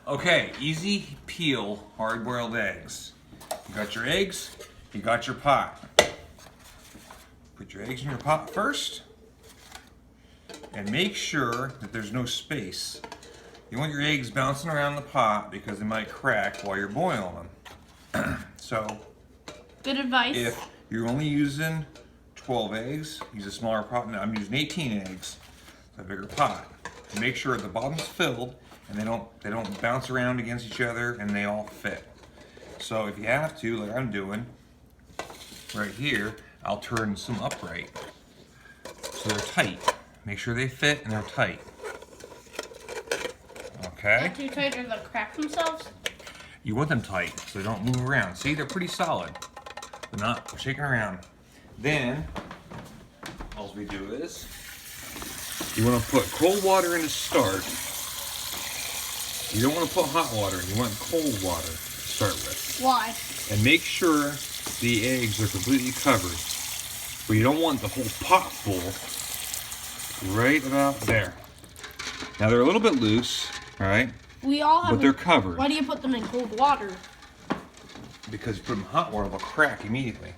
Okay, easy peel hard-boiled eggs. You got your eggs, you got your pot. Put your eggs in your pot first, and make sure that there's no space. You want your eggs bouncing around the pot because they might crack while you're boiling them. So, good advice. If you're only using 12 eggs, use a smaller pot. Now I'm using 18 eggs, so a bigger pot. And make sure the bottom's filled and they don't bounce around against each other and they all fit. So if you have to, like I'm doing right here, I'll turn some upright so they're tight. Make sure they fit and they're tight. Okay? Not too tight or they'll crack themselves? You want them tight so they don't move around. See, they're pretty solid. They're not shaking around. Then, all we do is, you want to put cold water in to start. You don't want to put hot water in. You want cold water to start with. Why? And make sure the eggs are completely covered. But you don't want the whole pot full. Right about there. Now they're a little bit loose, right? We all have. But they're covered. Why do you put them in cold water? Because you put them in hot water, they'll crack immediately.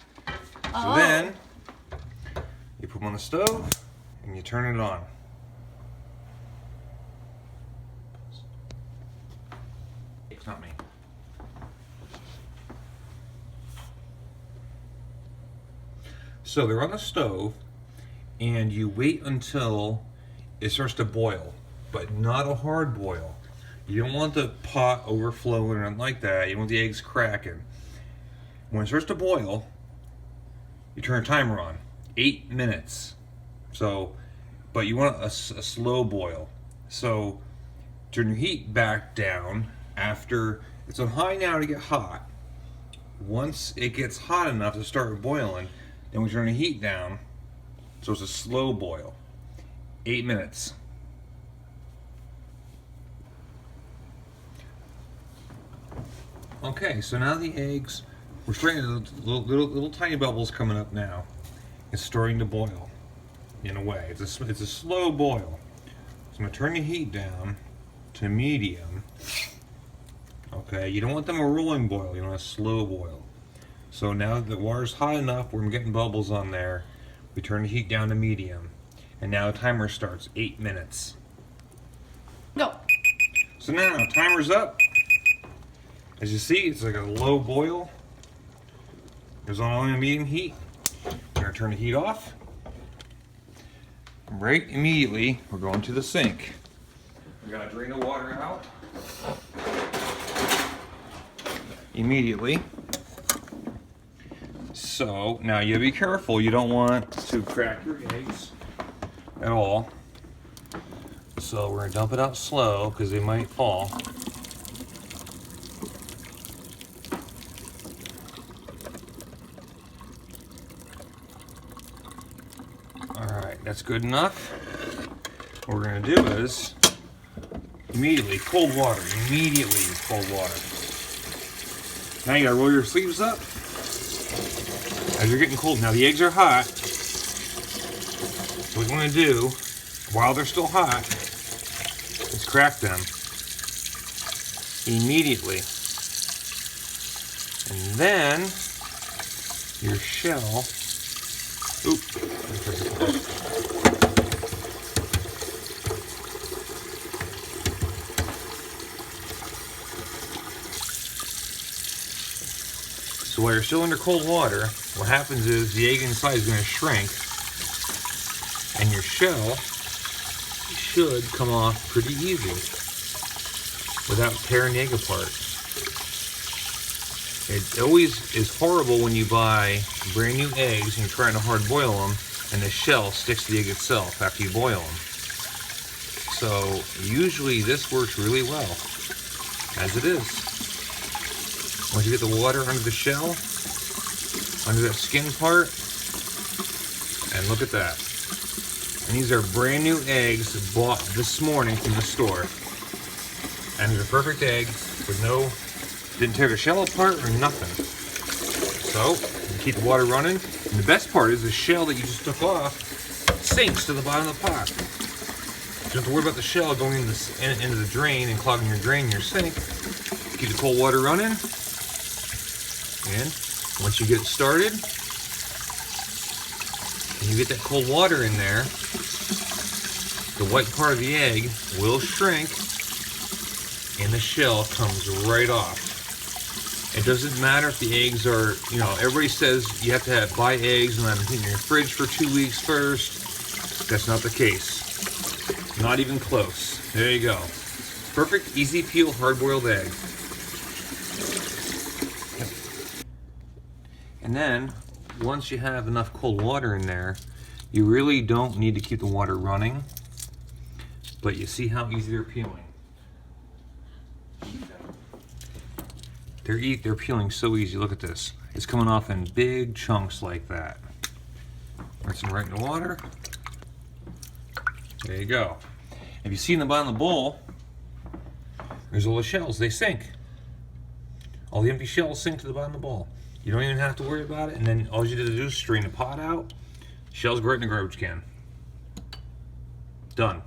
Oh. So then, you put them on the stove and you turn it on. It's not me. So they're on the stove and you wait until it starts to boil, but not a hard boil. You don't want the pot overflowing or anything like that. You want the eggs cracking. When it starts to boil, you turn a timer on. 8 minutes. So, but you want a slow boil. So, turn your heat back down after it's on high now to get hot. Once it gets hot enough to start boiling, then we turn the heat down. So it's a slow boil. 8 minutes. Okay, so now the eggs, we're starting to, little tiny bubbles coming up now. It's starting to boil, in a way. It's a slow boil. So I'm gonna turn the heat down to medium. Okay, you don't want them a rolling boil, you want a slow boil. So now that the water's hot enough, we're getting bubbles on there. We turn the heat down to medium. And now the timer starts, 8 minutes. Go. So now, timer's up. As you see, it's like a low boil. It's on a medium heat. We're gonna turn the heat off. Right immediately, we're going to the sink. We're gonna drain the water out. Immediately. So, now you be careful. You don't want to crack your eggs at all. So we're gonna dump it out slow because they might fall. Alright, that's good enough. What we're gonna do is immediately cold water. Immediately cold water. Now you gotta roll your sleeves up as you're getting cold. Now the eggs are hot. So what you want to do while they're still hot is crack them immediately. And then your shell. Oop. So while you're still under cold water, what happens is the egg inside is going to shrink and your shell should come off pretty easy without tearing the egg apart. It always is horrible when you buy brand new eggs and you're trying to hard boil them and the shell sticks to the egg itself after you boil them. So usually this works really well, as it is. Once you get the water under the shell, under that skin part, and look at that. And these are brand new eggs bought this morning from the store. And they're perfect eggs with didn't tear the shell apart or nothing. So, you keep the water running. And the best part is the shell that you just took off sinks to the bottom of the pot. don't have to worry about the shell going into the drain and clogging your drain in your sink. Keep the cold water running. And once you get it started, and you get that cold water in there, the white part of the egg will shrink and the shell comes right off. It doesn't matter if the eggs are, everybody says you have to buy eggs and let them in your fridge for 2 weeks first. That's not the case. Not even close. There you go. Perfect, easy peel, hard-boiled egg. And then, once you have enough cold water in there, you really don't need to keep the water running. But you see how easy they're peeling. They're peeling so easy. Look at this. It's coming off in big chunks like that. Rinse them right in the water. There you go. If you see in the bottom of the bowl, there's all the shells. They sink. All the empty shells sink to the bottom of the bowl. You don't even have to worry about it. And then all you did to do is strain the pot out. Shells go right in the garbage can. Done.